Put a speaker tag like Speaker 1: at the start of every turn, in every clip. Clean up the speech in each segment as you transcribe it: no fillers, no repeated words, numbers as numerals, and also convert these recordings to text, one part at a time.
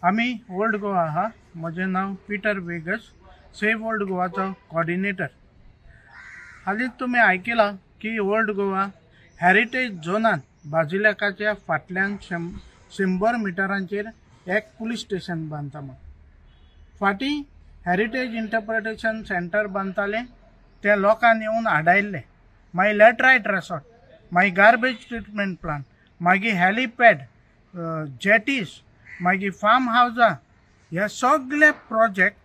Speaker 1: आम्ही ओल्ड गोवा आहा. म्हजें नाव पीटर वेगस, सेव्ह ओल्ड गोवाचो कोऑर्डिनेटर. हालींच तुमी आयकलां की ओल्ड गोवा हेरिटेज झोनांत बाजिलेकाच्या फाटल्यान 100 मिटरांचेर एक पुलीस स्टेशन बांदता म्हूण. फाटीं हेरिटेज इंटरप्रिटेशन सेंटर बांदताले ते लोकांनी येवन आडायल्ले. मागीर लॅटरायट रेसॉर्ट, मागीर गार्बेज ट्रिटमेंट प्लांट, मागीर हेलिपॅड, जेटीज, मागीर फार्म हावजां, हे सगळे project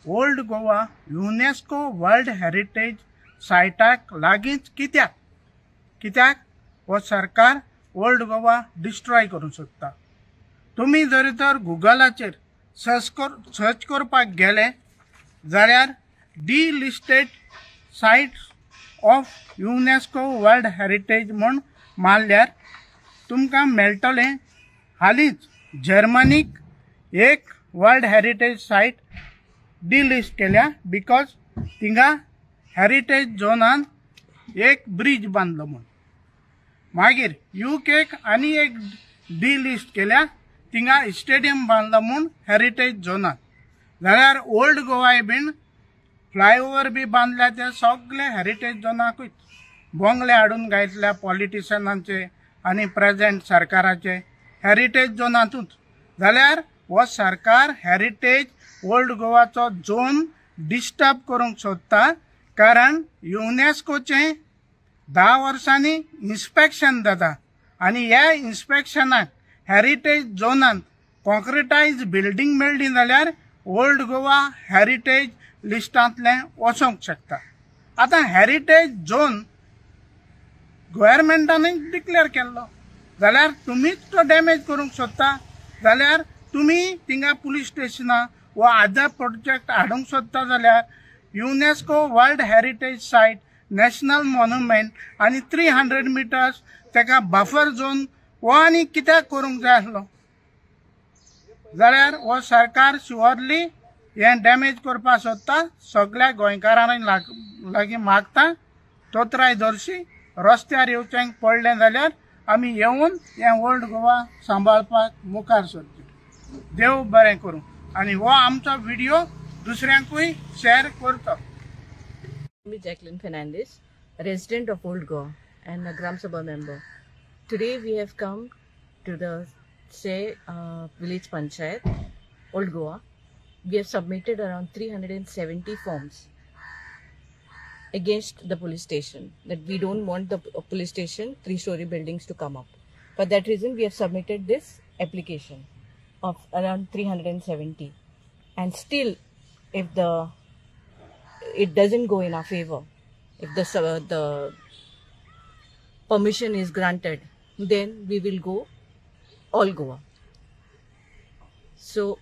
Speaker 1: old Goa UNESCO world heritage सायटाक लागींच कित्याक हो सरकार ओल्ड गोवा डिस्ट्रॉय करूंक सोदता. तुमी जरी तर गुगलाचेर सर्च करपाक गेले जाल्यार delisted sites of UNESCO world heritage म्हूण मारल्यार तुमकां मेळटलें. हालींच जर्मनीक एक वर्ल्ड हेरिटेज सायट डिलिस्ट केल्या बिकॉज थिंगा हेरिटेज झोनान एक ब्रिज बांदलो म्हूण. मागीर यूकेक आनी एक डिलिस्ट केल्या, थिंगा स्टेडियम बांदलो म्हूण हेरिटेज झोनान. जाल्यार ओल्ड गोवाय बीन फ्लायओवर बी बांदल्या ते सगळे हेरिटेज झोनाकूच. बोंगले हाडून घातल्या पॉलिटिशियनांचे आनी प्रेझेंट सरकाराचे हेरिटेज झोनांतूच. जाल्यार हो सरकार हेरिटेज ओल्ड गोवाचो झोन डिस्टर्ब करूंक सोदता. कारण युनेस्कोचें 10 वर्सांनी इन्स्पेक्शन जाता आनी ह्या इन्स्पेक्शनाक हेरिटेज झोनांत कॉन्क्रिटायज बिल्डींग मेळ्ळी जाल्यार ओल्ड गोवा हेरिटेज लिस्टांतलें वचूंक शकता. आतां हेरिटेज झोन गव्हर्मेंटानूय डिक्लेअर केल्लो जाल्यार तुमीच तो डॅमेज करूंक सोदता जाल्यार तुमी थिंगा पुलीस स्टेशनां वा अदर प्रोजेक्ट हाडूंक सोदता जाल्यार युनेस्को वर्ल्ड हेरिटेज सायट, नॅशनल मॉन्युमेंट आनी 300 मिटर्स तेका बफर झोन हो आनी कित्याक करूंक जाय आसलो. जाल्यार हो सरकार शुअरली हें डॅमेज करपाक सोदता. सगळ्या गोंयकारांनी लागीं मागता तोत्राय धरशी रस्त्यार येवचें पडलें जाल्यार आमी येवन हें ओल्ड गोवा सांबाळपाक मुखार सरचें. देव बरें करूं आनी हो आमचो व्हिडिओ दुसऱ्यांकूय शेअर करता.
Speaker 2: I'm Jacqueline Fernandez, resident of Old Goa and a Gram Sabha member. Today we have come to the village panchayat, Old Goa. We have submitted around 370 forms against the police station, that we don't want the police station 3-story buildings to come up. For that reason we have submitted this application of around 370, and still if it doesn't go in our favor, if the permission is granted, then we will go all Goa. So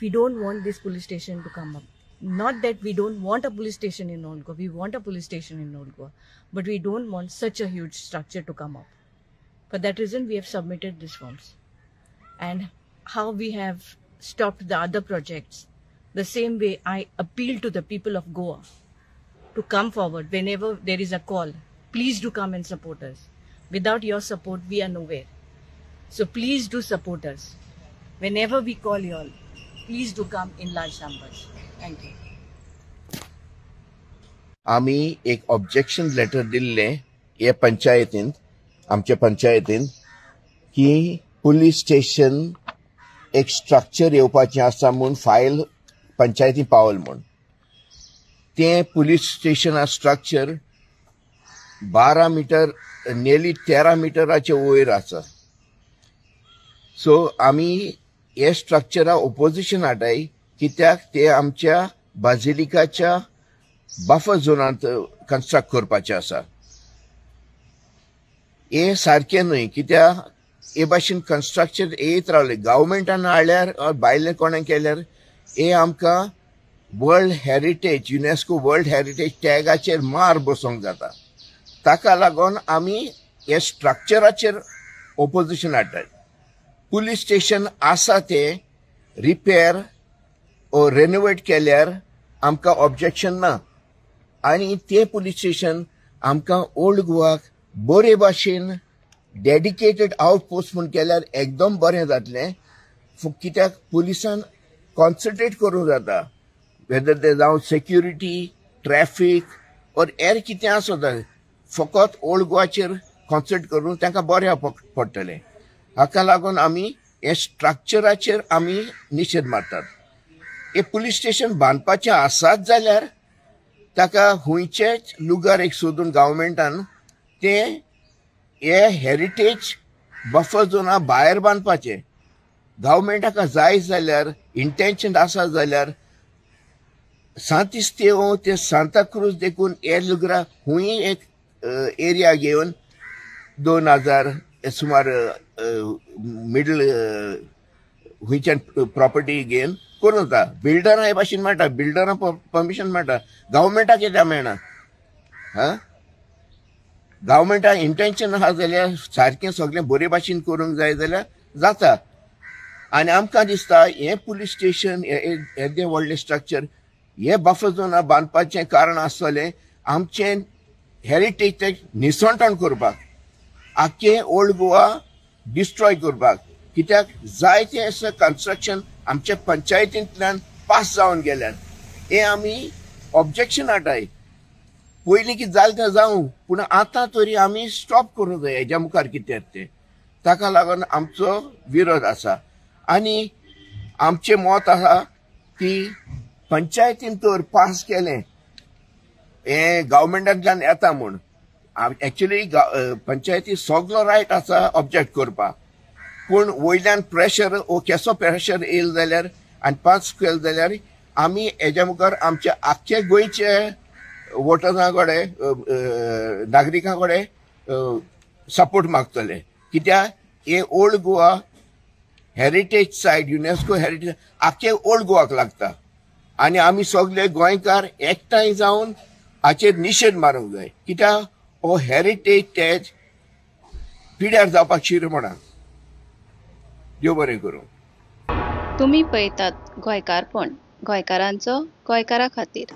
Speaker 2: we don't want this police station to come up. Not that we don't want a police station in Old Goa, we want a police station in Old Goa, but we don't want such a huge structure to come up. For that reason we have submitted these forms. And how we have stopped the other projects, the same way I appeal to the people of Goa to come forward whenever there is a call. Please do come and support us. Without your support we are nowhere. So please do support us. Whenever we call you all, please do come in large numbers. Thank you.
Speaker 3: आम्ही एक objection letter दिल्ले हे पंचायतीन, आमच्या पंचायतीन, की police station एक structure येवपाचें आसा म्हूण फायल पंचायती पावल म्हूण. ते पुलीस स्टेशना स्ट्रक्चर 12 मीटर, नियरली 13 मिटराचे वयर आसा. सो आमी हे स्ट्रक्चरा ओपोजिशन हाडाय, कित्याक ते आमच्या बाजिलिकाच्या बफर झोनांत कन्स्ट्रक्ट करपाचें आसा. हे सारकें न्हय, कित्याक हे भाशेन कन्स्ट्रक्शन येत रावले. गव्हर्मेंटान हाडल्यार भायले कोणें केल्यार हे आमकां world heritage, UNESCO world heritage टॅगाचेर मार बसोंक जाता. ताका लागून आमी हे स्ट्रक्चराचेर ओपोजिशन हाडटात. पुलीस स्टेशन आसा ते रिपेर ओ रेनोवेट केल्यार आमकां ऑब्जेक्शन ना. आनी ते पुलीस स्टेशन आमकां ओल्ड गोवाक बरे भाशेन डेडिकेटेड आउटपोस्ट म्हूण केल्यार एकदम बरें जातलें. कित्याक पुलिसान कॉन्सन्ट्रेट करूंक जाता वेदर ते जावं सेक्युरिटी ट्रॅफिक और एर कितें आसता फकत ओल्ड गोवाचेर कॉन्सन्ट्रेट करून तांकां बऱ्या पडटलें हाका लागून आमी हे स्ट्रक्चराचेर आमी निशेध मारतात हे पुलीस स्टेशन बांदपाचें आसात जाल्यार ताका हुंयचेच लुगार एक सोदून गव्हर्मेंटान ते हे हेरिटेज बफर झोना भायर बांदपाचें गव्हर्मेंटाका जाय जाल्यार इंटेन्शन आसा जाल्यार सांत इस्तेव ते सांताक्रूज देखून हे लुगरा हुंय एक एरिया घेवन 2000 सुमार मिडल हुंयच्यान प्रॉपर्टी घेवन करूं येता बिल्डरां हे भाशेन मेळटा बिल्डरां परमिशन मेळटा गव्हर्मेंटाक कित्याक मेळना गव्हर्मेंटाक इंटेन्शन आहा जाल्यार सारकें सगळें बरे भाशेन करूंक जाय जाल्यार जाता आनी आमकां दिसता हे पुलीस स्टेशन येदें व्हडलें स्ट्रक्चर हे बफर झोना बांदपाचें कारण आसतलें आमचें हेरिटेज निसंटण करपाक आख्खें ओल्ड गोवा डिस्ट्रॉय करपाक कित्याक जायते असं कन्स्ट्रक्शन आमच्या पंचायतींतल्यान पास जावन गेल्यात हे आमी ऑब्जेक्शन हाडटाय पयलीं कितें जालें तें जावं पूण आतां तरी आमी स्टॉप करूंक जाय हेज्या मुखार कितें तें ताका लागून आमचो विरोध आसा आनी आमचें मत आसा की पंचायतीन तर पास केलें हें गव्हर्मेंटांतल्यान येता म्हूण एक्चुली पंचायती सगळो रायट आसा ऑब्जेक्ट करपाक पूण वयल्यान प्रेशर वो केसो प्रेशर येयलो जाल्यार आनी पास केलो जाल्यार आमी हेज्या मुखार आमच्या आख्खे गोंयचे वोटरां कडेन नागरिकां कडेन सपोर्ट मागतले कित्याक हे ओल्ड गोवा हेरिटेज सायट युनेस्को हेरिटेज आख्खे ओल्ड गोवाक लागता आनी आमी सगळे गोंयकार एकठांय जावन हाचेर निशेध मारूंक जाय कित्याक हो हेरिटेज टॅच पिड्यार जावपाक शिर म्हणा देव बरें करूं
Speaker 4: तुम्ही पळयतात गोंयकारपण गोंयकारांचो गोंयकारा खातीर